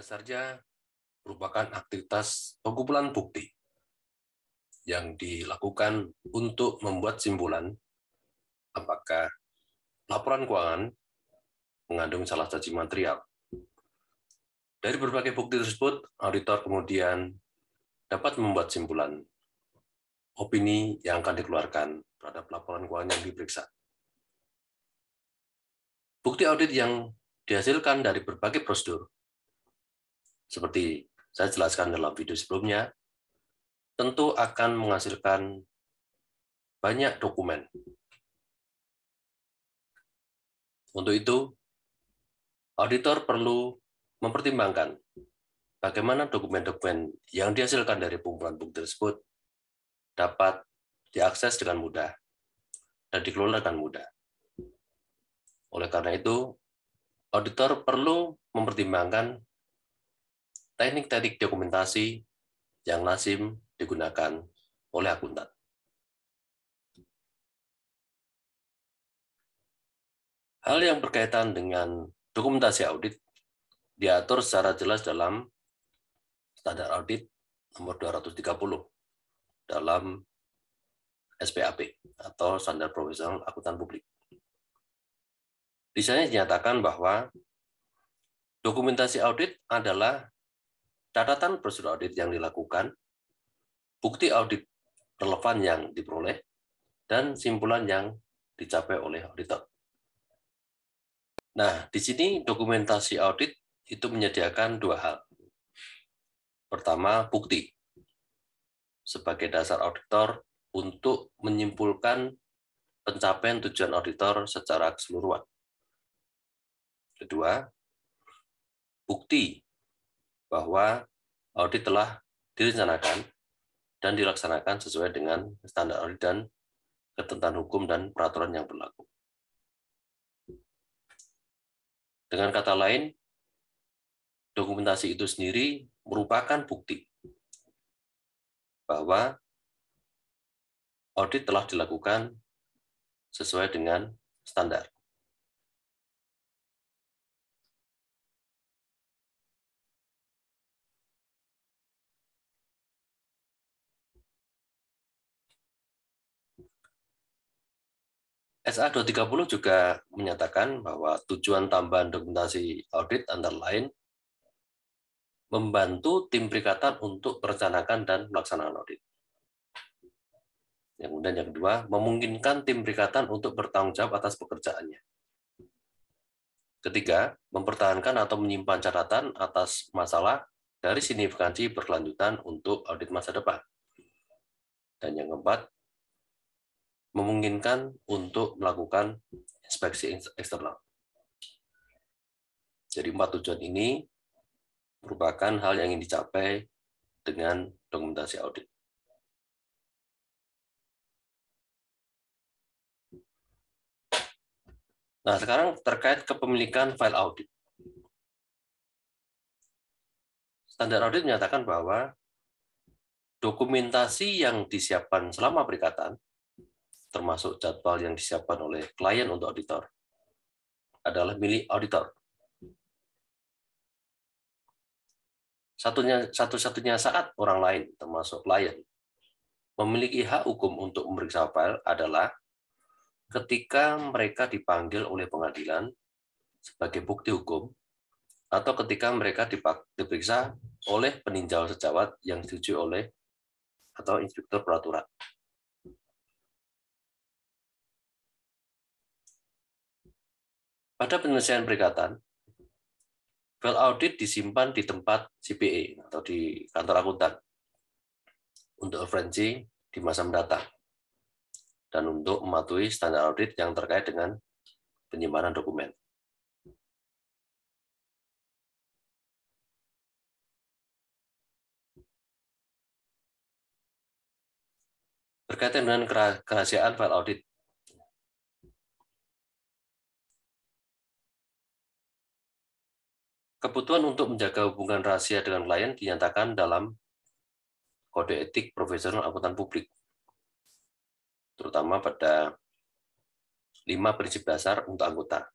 dasarnya merupakan aktivitas pengumpulan bukti yang dilakukan untuk membuat simpulan apakah laporan keuangan mengandung salah satu material. Dari berbagai bukti tersebut, auditor kemudian dapat membuat simpulan opini yang akan dikeluarkan terhadap laporan keuangan yang diperiksa. Bukti audit yang dihasilkan dari berbagai prosedur, seperti saya jelaskan dalam video sebelumnya, tentu akan menghasilkan banyak dokumen. Untuk itu, auditor perlu mempertimbangkan bagaimana dokumen-dokumen yang dihasilkan dari pengumpulan bukti tersebut dapat diakses dengan mudah dan dikelola dengan mudah. Oleh karena itu, auditor perlu mempertimbangkan teknik-teknik dokumentasi yang lazim digunakan oleh akuntan. Hal yang berkaitan dengan dokumentasi audit diatur secara jelas dalam Standar Audit nomor 230 dalam SPAP atau Standar Profesional Akuntan Publik. Di sana dinyatakan bahwa dokumentasi audit adalah catatan prosedur audit yang dilakukan, bukti audit relevan yang diperoleh, dan simpulan yang dicapai oleh auditor. Nah, di sini dokumentasi audit itu menyediakan dua hal. Pertama, bukti sebagai dasar auditor untuk menyimpulkan pencapaian tujuan auditor secara keseluruhan. Kedua, bukti bahwa audit telah direncanakan dan dilaksanakan sesuai dengan standar audit dan ketentuan hukum dan peraturan yang berlaku. Dengan kata lain, dokumentasi itu sendiri merupakan bukti bahwa audit telah dilakukan sesuai dengan standar. SA 230 juga menyatakan bahwa tujuan tambahan dokumentasi audit antara lain membantu tim perikatan untuk merencanakan dan melaksanakan audit. Kemudian yang kedua, memungkinkan tim perikatan untuk bertanggung jawab atas pekerjaannya. Ketiga, mempertahankan atau menyimpan catatan atas masalah dari signifikansi berkelanjutan untuk audit masa depan. Dan yang keempat, memungkinkan untuk melakukan inspeksi eksternal. Jadi 4 tujuan ini merupakan hal yang ingin dicapai dengan dokumentasi audit. Nah, sekarang terkait kepemilikan file audit. Standar audit menyatakan bahwa dokumentasi yang disiapkan selama perikatan, termasuk jadwal yang disiapkan oleh klien untuk auditor, adalah milik auditor. Satu-satunya saat orang lain, termasuk klien, memiliki hak hukum untuk memeriksa file adalah ketika mereka dipanggil oleh pengadilan sebagai bukti hukum, atau ketika mereka diperiksa oleh peninjau sejawat yang disetujui oleh atau inspektur peraturan. Pada penyelesaian perikatan, file audit disimpan di tempat CPA atau di kantor akuntan untuk referensi di masa mendatang dan untuk mematuhi standar audit yang terkait dengan penyimpanan dokumen. Berkaitan dengan kerahasiaan file audit, kebutuhan untuk menjaga hubungan rahasia dengan klien dinyatakan dalam Kode Etik Profesional Akuntan Publik, terutama pada 5 prinsip dasar untuk anggota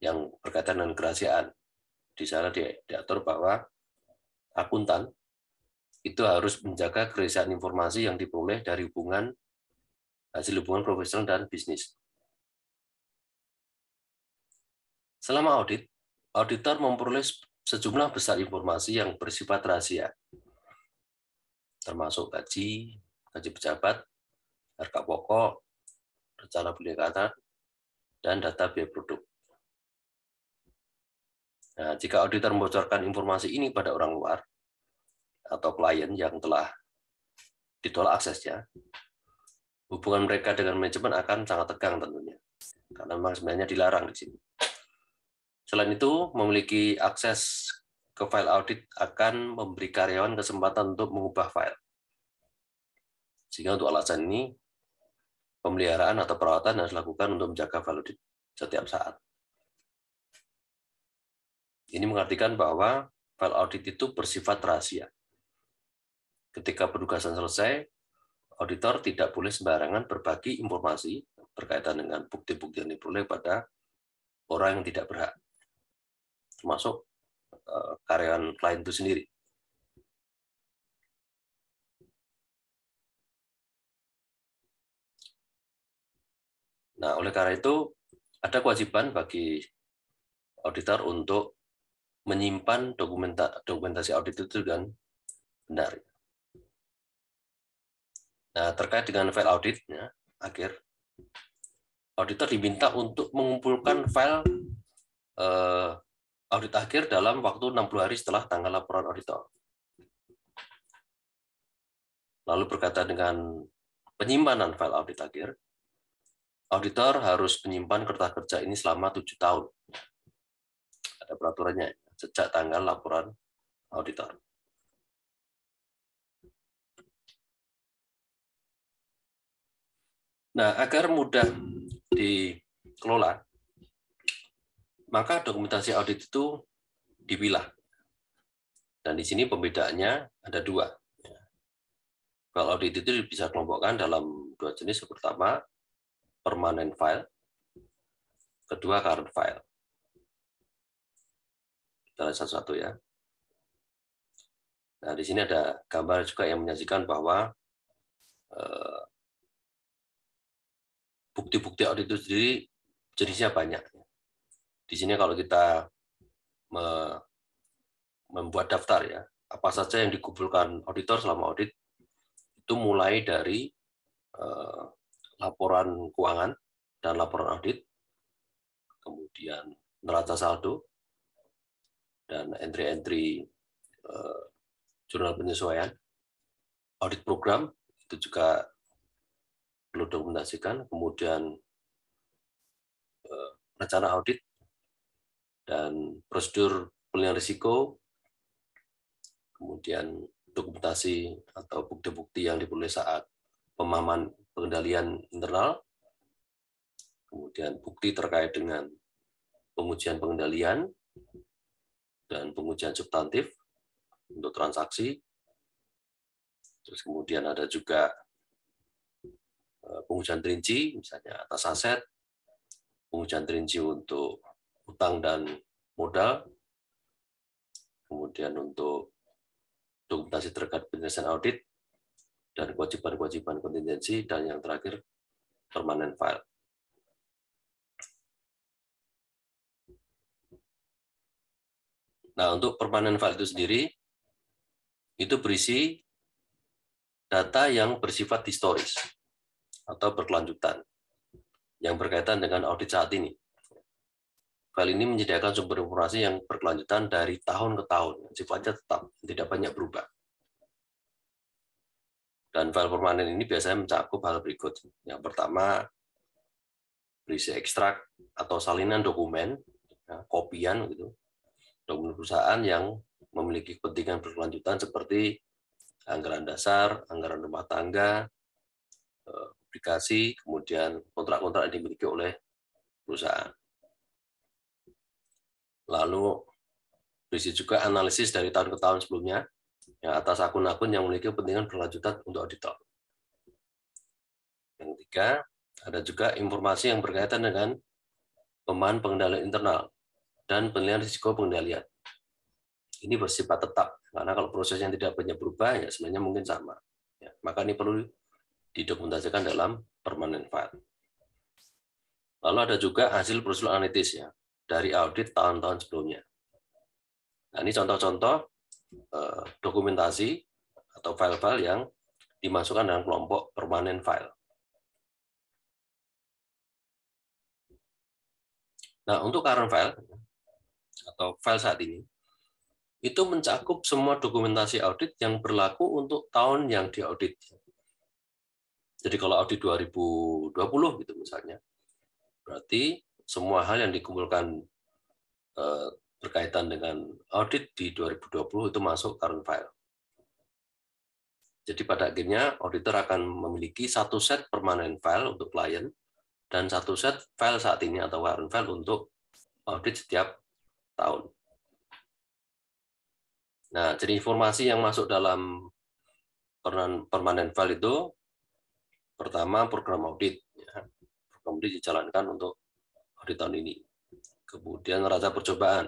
yang berkaitan dengan kerahasiaan. Di sana diatur bahwa akuntan itu harus menjaga kerahasiaan informasi yang diperoleh dari hasil hubungan profesional dan bisnis. Selama audit, auditor memperoleh sejumlah besar informasi yang bersifat rahasia, termasuk gaji pejabat, harga pokok, rencana peningkatan, dan data biaya produk. Nah, jika auditor membocorkan informasi ini pada orang luar atau klien yang telah ditolak aksesnya, hubungan mereka dengan manajemen akan sangat tegang tentunya, karena memang sebenarnya dilarang di sini. Selain itu, memiliki akses ke file audit akan memberi karyawan kesempatan untuk mengubah file. Sehingga untuk alasan ini, pemeliharaan atau perawatan harus dilakukan untuk menjaga file audit setiap saat. Ini mengartikan bahwa file audit itu bersifat rahasia. Ketika penugasan selesai, auditor tidak boleh sembarangan berbagi informasi berkaitan dengan bukti-bukti yang diperoleh pada orang yang tidak berhak, termasuk karyawan klien itu sendiri. Nah, oleh karena itu, ada kewajiban bagi auditor untuk menyimpan dokumentasi audit itu dengan benar. Nah, terkait dengan file auditnya, auditor diminta untuk mengumpulkan file audit akhir dalam waktu 60 hari setelah tanggal laporan auditor. Lalu berkaitan dengan penyimpanan file audit akhir, auditor harus menyimpan kertas kerja ini selama 7 tahun. Ada peraturannya, sejak tanggal laporan auditor. Nah, agar mudah dikelola, maka dokumentasi audit itu dipilah. Dan di sini pembedaannya ada 2. File audit itu bisa dikelompokkan dalam 2 jenis. Yang pertama, permanent file. Kedua, current file. Kita lihat satu-satu ya. Nah, di sini ada gambar juga yang menyajikan bahwa bukti-bukti audit itu sendiri jenisnya banyak. Di sini kalau kita membuat daftar ya, apa saja yang dikumpulkan auditor selama audit, itu mulai dari laporan keuangan dan laporan audit, kemudian neraca saldo, dan entry-entry jurnal penyesuaian, audit program, itu juga perlu dokumentasikan, kemudian rencana audit, dan prosedur penilaian risiko, kemudian dokumentasi atau bukti-bukti yang diperoleh saat pemahaman pengendalian internal, kemudian bukti terkait dengan pengujian pengendalian, dan pengujian substantif untuk transaksi. Terus kemudian ada juga pengujian terinci, misalnya atas aset, pengujian terinci untuk utang dan modal, kemudian untuk dokumentasi terkait penyelesaian audit, dan kewajiban-kewajiban kontingensi, dan yang terakhir permanent file. Nah, untuk permanent file itu sendiri, itu berisi data yang bersifat historis atau berkelanjutan yang berkaitan dengan audit saat ini. File ini menyediakan sumber informasi yang berkelanjutan dari tahun ke tahun, sifatnya tetap, tidak banyak berubah. Dan file permanen ini biasanya mencakup hal berikut. Yang pertama, berisi ekstrak atau salinan dokumen, ya, kopian gitu, dokumen perusahaan yang memiliki kepentingan berkelanjutan seperti anggaran dasar, anggaran rumah tangga, aplikasi, kemudian kontrak-kontrak yang dimiliki oleh perusahaan. Lalu berisi juga analisis dari tahun ke tahun sebelumnya yang atas akun-akun yang memiliki kepentingan berkelanjutan untuk auditor. Yang ketiga, ada juga informasi yang berkaitan dengan pemahaman pengendalian internal dan penilaian risiko pengendalian. ini bersifat tetap, karena kalau prosesnya tidak banyak berubah, ya sebenarnya mungkin sama. Ya, maka ini perlu didokumentasikan dalam permanent file. Lalu ada juga hasil prosedur analitis ya dari audit tahun-tahun sebelumnya. Nah, ini contoh-contoh dokumentasi atau file-file yang dimasukkan dalam kelompok permanent file. Nah, untuk current file atau file saat ini, itu mencakup semua dokumentasi audit yang berlaku untuk tahun yang diaudit. Jadi kalau audit 2020 gitu misalnya, berarti semua hal yang dikumpulkan berkaitan dengan audit di 2020 itu masuk current file. Jadi pada akhirnya auditor akan memiliki satu set permanent file untuk klien dan satu set file saat ini atau current file untuk audit setiap tahun. Nah, jadi informasi yang masuk dalam permanent file itu pertama program audit. Program audit dijalankan untuk audit tahun ini. Kemudian neraca percobaan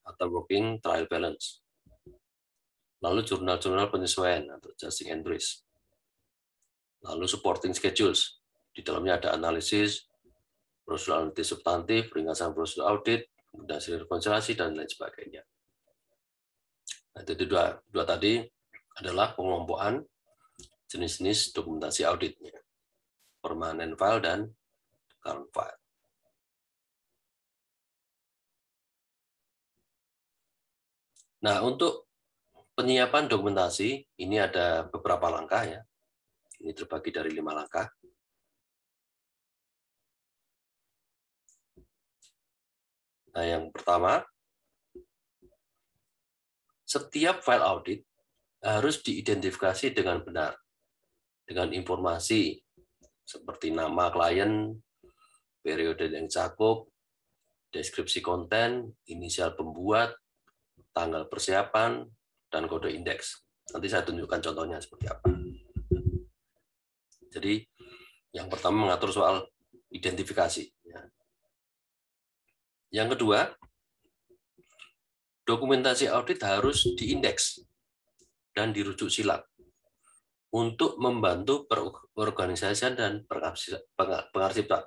atau working trial balance. Lalu jurnal-jurnal penyesuaian atau adjusting entries. Lalu supporting schedules. Di dalamnya ada analisis, prosedur analitis substantif, ringkasan prosedur audit, kemudian hasil rekonsiliasi, dan lain sebagainya. Nah, itu dua tadi adalah pengelompokan jenis-jenis dokumentasi auditnya. Permanent file dan current file. Nah, untuk penyiapan dokumentasi, ini ada beberapa langkah ya. Ini terbagi dari 5 langkah. Nah, yang pertama, setiap file audit harus diidentifikasi dengan benar, dengan informasi seperti nama klien, periode yang cakup, deskripsi konten, inisial pembuat, tanggal persiapan, dan kode indeks. Nanti saya tunjukkan contohnya seperti apa. Jadi, yang pertama mengatur soal identifikasi. Yang kedua, dokumentasi audit harus diindeks dan dirujuk silang untuk membantu perorganisasian dan pengarsipaan.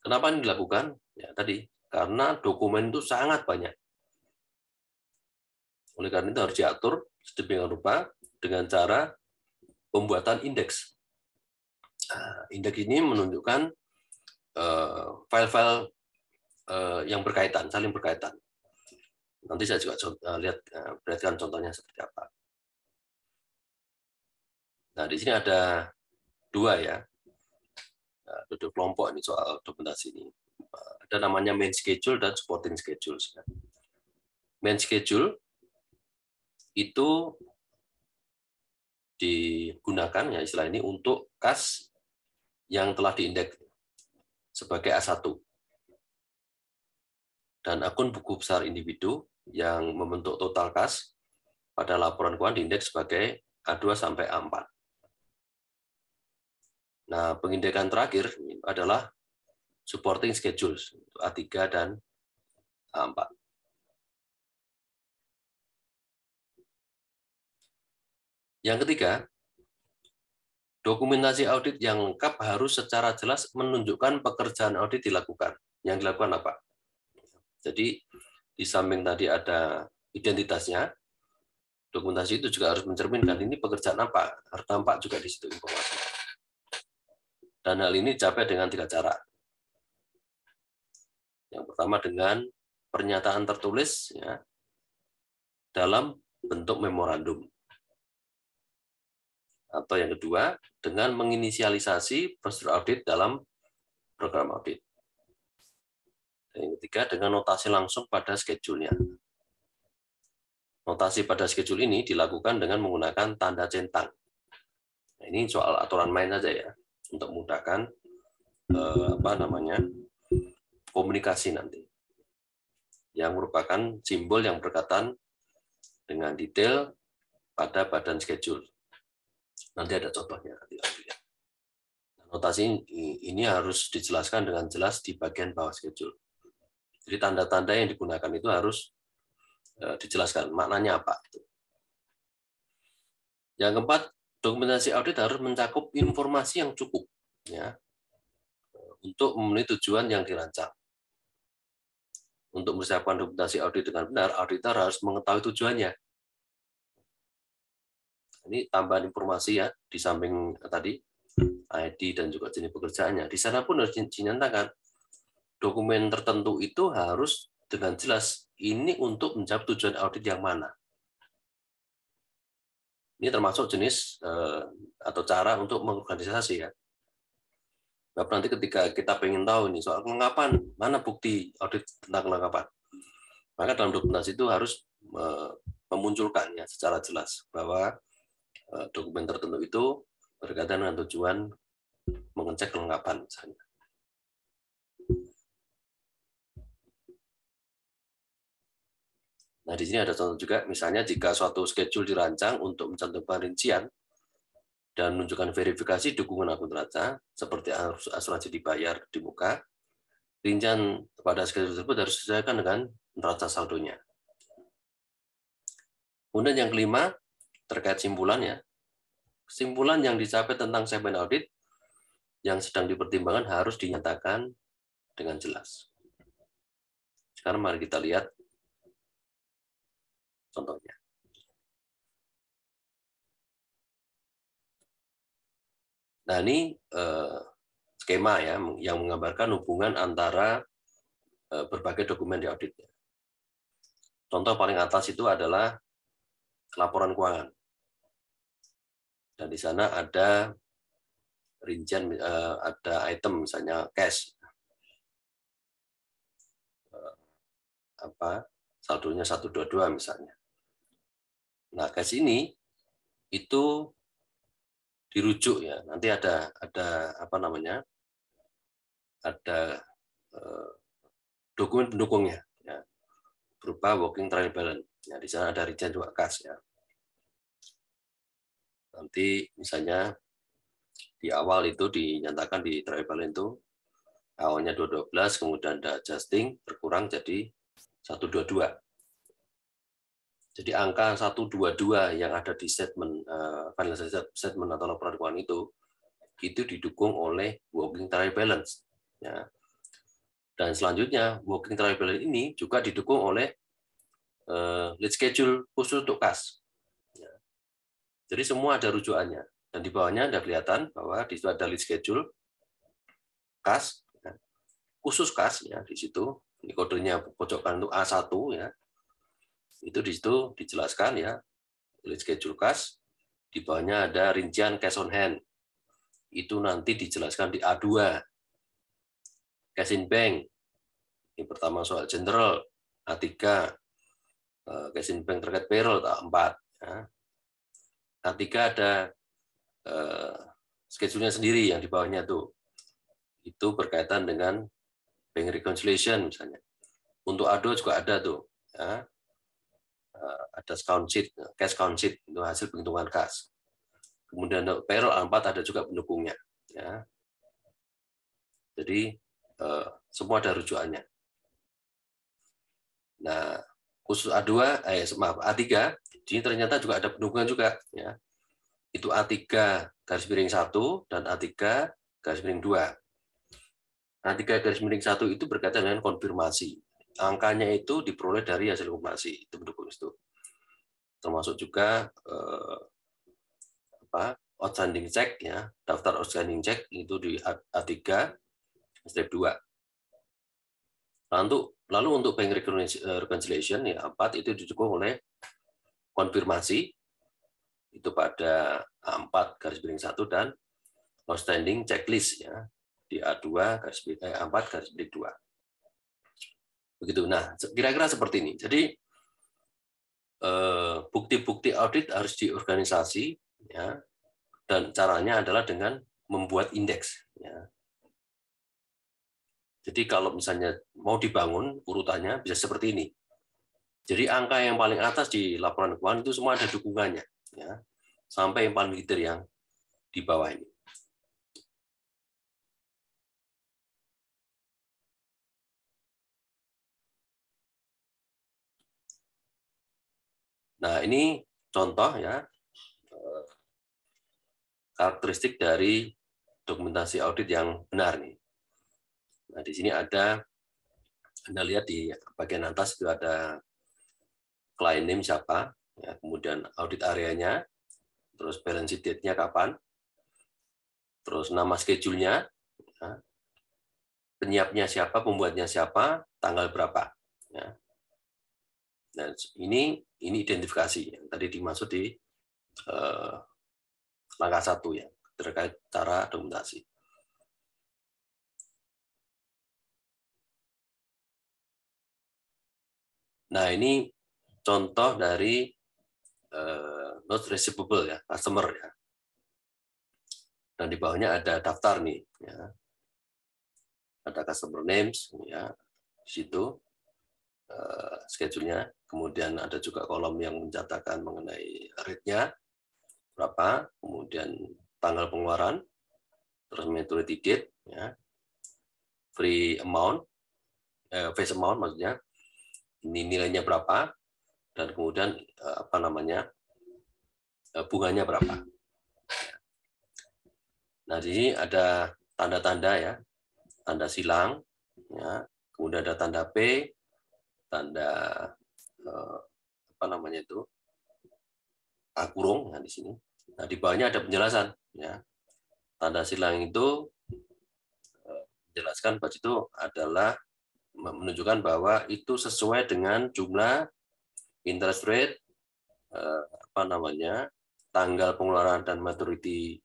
Kenapa ini dilakukan? Ya, tadi, karena dokumen itu sangat banyak. Oleh karena itu harus diatur sedemikian rupa dengan cara pembuatan indeks. Nah, indeks ini menunjukkan file-file yang berkaitan, saling berkaitan. Nanti saya juga perhatikan contohnya seperti apa. Nah, di sini ada 2 ya. Ada 2 kelompok ini soal dokumentasi ini. Ada namanya main schedule dan supporting schedule. Main schedule itu digunakan ya istilah ini untuk kas yang telah diindeks sebagai A1 dan akun buku besar individu yang membentuk total kas pada laporan keuangan diindeks sebagai A2 sampai A4. Nah, pengindekan terakhir adalah supporting schedules A3 dan A4. Yang ketiga, dokumentasi audit yang lengkap harus secara jelas menunjukkan pekerjaan audit dilakukan. Yang dilakukan apa? Jadi, di samping tadi ada identitasnya, dokumentasi itu juga harus mencerminkan ini pekerjaan apa, harus tampak juga di situ informasi. Dan hal ini dicapai dengan 3 cara. Yang pertama dengan pernyataan tertulis ya, dalam bentuk memorandum. Atau yang kedua, dengan menginisialisasi prosedur audit dalam program audit. Dan yang ketiga, dengan notasi langsung pada schedule-nya. Notasi pada schedule ini dilakukan dengan menggunakan tanda centang. Nah, ini soal aturan main saja ya, untuk memudahkan komunikasi nanti. Yang merupakan simbol yang berkaitan dengan detail pada badan schedule. Nanti ada contohnya. Notasi ini harus dijelaskan dengan jelas di bagian bawah schedule. Jadi tanda-tanda yang digunakan itu harus dijelaskan maknanya apa. Yang keempat, dokumentasi audit harus mencakup informasi yang cukup ya untuk memenuhi tujuan yang dirancang. Untuk mempersiapkan dokumentasi audit dengan benar, auditor harus mengetahui tujuannya. Ini tambahan informasi ya, di samping tadi ID dan juga jenis pekerjaannya. Di sana pun harus dinyatakan dokumen tertentu itu harus dengan jelas ini untuk menjawab tujuan audit yang mana. Ini termasuk jenis atau cara untuk mengorganisasi ya. Sebab nanti ketika kita pengen tahu ini soal kelengkapan, mana bukti audit tentang kelengkapan, maka dalam dokumentasi itu harus memunculkannya secara jelas bahwa dokumen tertentu itu berkaitan dengan tujuan mengecek kelengkapan misalnya. Nah, di sini ada contoh juga, misalnya jika suatu schedule dirancang untuk mencantumkan rincian dan menunjukkan verifikasi dukungan akun neraca, seperti asuransi dibayar di muka, rincian pada schedule tersebut harus disesuaikan dengan neraca saldonya. Kemudian yang kelima, terkait simpulannya, kesimpulan yang dicapai tentang segmen audit yang sedang dipertimbangkan harus dinyatakan dengan jelas. Sekarang mari kita lihat contohnya. Nah, ini skema ya yang menggambarkan hubungan antara berbagai dokumen di audit. Contoh paling atas itu adalah laporan keuangan. Dan di sana ada rincian, ada item misalnya cash, saldonya 122 misalnya. Nah, cash ini itu dirujuk ya. Nanti ada apa namanya? Ada dokumen pendukungnya ya, berupa working trial balance. Ya, di sana ada rincian juga kas ya. Nanti misalnya di awal itu dinyatakan di trial balance itu awalnya 212, kemudian ada adjusting berkurang jadi 122. Jadi angka 122 yang ada di statement final statement atau laporan keuangan itu didukung oleh working trial balance ya. Dan selanjutnya working trial balance ini juga didukung oleh lead schedule khusus untuk kas. Ya. Jadi semua ada rujukannya. Dan di bawahnya ada kelihatan bahwa di situ ada lead schedule kas, ya. Khusus kas ya di situ. Ini kodenya pojokan itu A1 ya. Itu di situ dijelaskan ya lead schedule kas. Di bawahnya ada rincian cash on hand. Itu nanti dijelaskan di A2. Cash in bank. Ini pertama soal general. A3 cash in bank terkait payroll A4 ya. A3 ada schedule-nya sendiri yang di bawahnya tuh. Itu berkaitan dengan bank reconciliation misalnya. Untuk A2 juga ada tuh ya. Ada count sheet, cash count sheet itu hasil penghitungan kas. Kemudian payroll A4 ada juga pendukungnya ya. Jadi semua ada rujukannya. Nah, khusus A2 A3 ini ternyata juga ada pendukungnya juga ya. Itu A3 garis miring 1 dan A3 garis miring 2. A3 garis miring 1 itu berkaitan dengan konfirmasi. Angkanya itu diperoleh dari hasil konfirmasi, itu pendukung itu. Termasuk juga outstanding check ya, daftar outstanding check itu di A3 step 2. Lalu untuk bank reconciliation ya A4 itu didukung oleh konfirmasi itu pada A4 garis miring 1 dan outstanding checklist ya di A2 garis miring A4 garis miring 2. Begitu. Nah, kira-kira seperti ini. Jadi bukti-bukti audit harus diorganisasi ya, dan caranya adalah dengan membuat indeks ya. Jadi kalau misalnya mau dibangun urutannya bisa seperti ini. Jadi angka yang paling atas di laporan keuangan itu semua ada dukungannya ya, sampai yang paling detail yang di bawah ini. Nah, ini contoh ya karakteristik dari dokumentasi audit yang benar nih. Nah, di sini ada, Anda lihat di bagian atas itu ada client name siapa, ya, kemudian audit areanya, terus balance sheet date-nya kapan, terus nama schedule-nya, ya, penyiapnya siapa, pembuatnya siapa, tanggal berapa. Ya. Dan ini identifikasi yang tadi dimaksud di langkah 1 ya, terkait cara dokumentasi. Nah, ini contoh dari note receivable ya, customer ya. Dan di bawahnya ada daftar nih, ya. Ada customer names ya, di situ schedule-nya. Kemudian ada juga kolom yang mencatatkan mengenai rate-nya berapa, kemudian tanggal pengeluaran, terus maturity date, ya, free amount, face amount maksudnya, ini nilainya berapa, dan kemudian apa namanya bunganya berapa. Nah, di sini ada tanda-tanda ya, tanda silang, ya, kemudian ada tanda P, tanda apa namanya itu kurung, nah di sini. Nah, di bawahnya ada penjelasan, ya. Tanda silang itu menjelaskan bahwa itu adalah menunjukkan bahwa itu sesuai dengan jumlah interest rate, apa namanya, tanggal pengeluaran dan maturity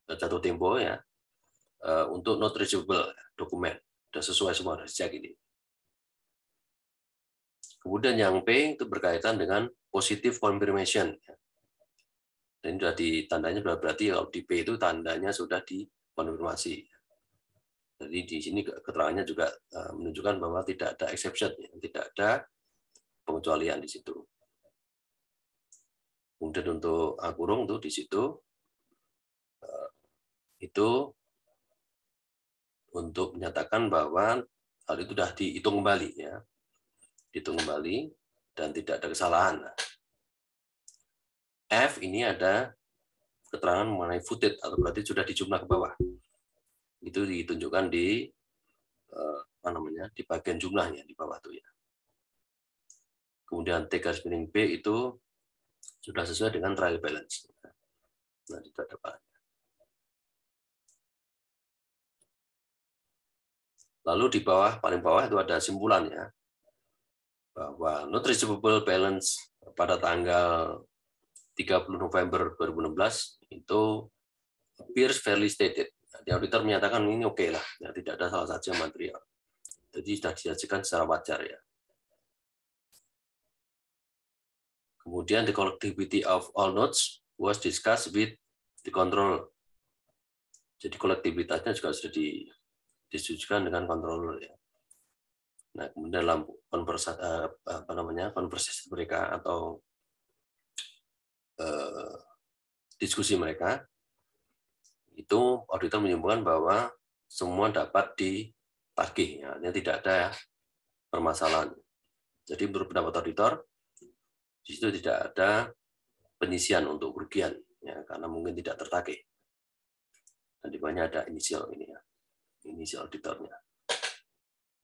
jatuh tempo ya, untuk not reachable dokumen. Sudah sesuai semua dari sejak ini. Kemudian yang P itu berkaitan dengan positive confirmation. Dan sudah ditandanya berarti kalau di P itu tandanya sudah dikonfirmasi. Jadi di sini keterangannya juga menunjukkan bahwa tidak ada exception, tidak ada pengecualian di situ. Kemudian untuk kurung tuh di situ itu untuk menyatakan bahwa hal itu sudah dihitung kembali ya, dihitung kembali dan tidak ada kesalahan. F ini ada keterangan mengenai footed atau berarti sudah dijumlah ke bawah. Itu ditunjukkan di apa namanya, di bagian jumlahnya di bawah tuh ya. Kemudian T garis miring B itu sudah sesuai dengan trial balance. Nah, itu ada bahannya. Lalu di bawah, paling bawah itu ada simpulannya bahwa not receivable balance pada tanggal 30 November 2016 itu appears fairly stated. Di auditor menyatakan ini oke lah, ya, tidak ada salah satu material. Jadi sudah disajikan secara wajar ya. Kemudian the collectivity of all notes was discussed with the control. Jadi kolektivitasnya juga sudah disesuaikan dengan controller ya. Nah, kemudian dalam konversasi mereka atau diskusi mereka itu auditor menyimpulkan bahwa semua dapat ditagih, ya, tidak ada permasalahan. Jadi menurut pendapat auditor di situ tidak ada penyisian untuk kerugian, ya, karena mungkin tidak tertagih. Dan di bawahnya ada inisial ini ya, inisial auditornya.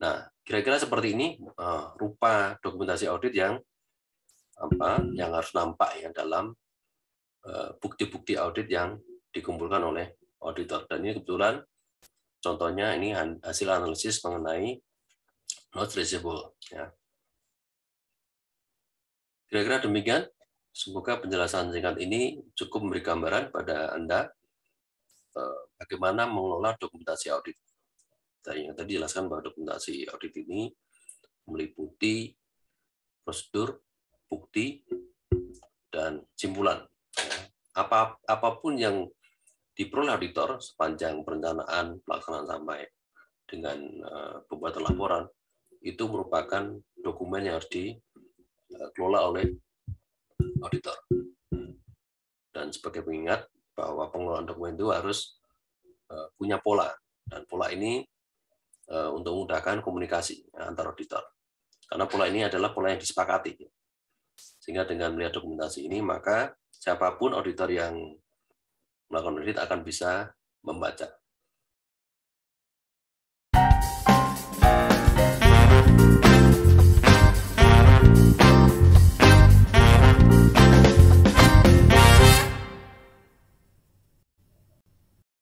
Nah, kira-kira seperti ini rupa dokumentasi audit yang harus nampak ya dalam bukti-bukti audit yang dikumpulkan oleh auditor. Dan ini kebetulan contohnya ini hasil analisis mengenai not traceable. Ya. Kira-kira demikian. Semoga penjelasan singkat ini cukup memberi gambaran pada Anda bagaimana mengelola dokumentasi audit. Yang tadi dijelaskan bahwa dokumentasi audit ini meliputi prosedur, bukti, dan simpulan. Apapun yang diperoleh auditor sepanjang perencanaan, pelaksanaan sampai dengan pembuatan laporan, itu merupakan dokumen yang harus dikelola oleh auditor. Dan sebagai pengingat bahwa pengelolaan dokumen itu harus punya pola, dan pola ini untuk memudahkan komunikasi antar auditor. Karena pola ini adalah pola yang disepakati. Sehingga dengan melihat dokumentasi ini, maka siapapun auditor yang melakukan audit akan bisa membaca.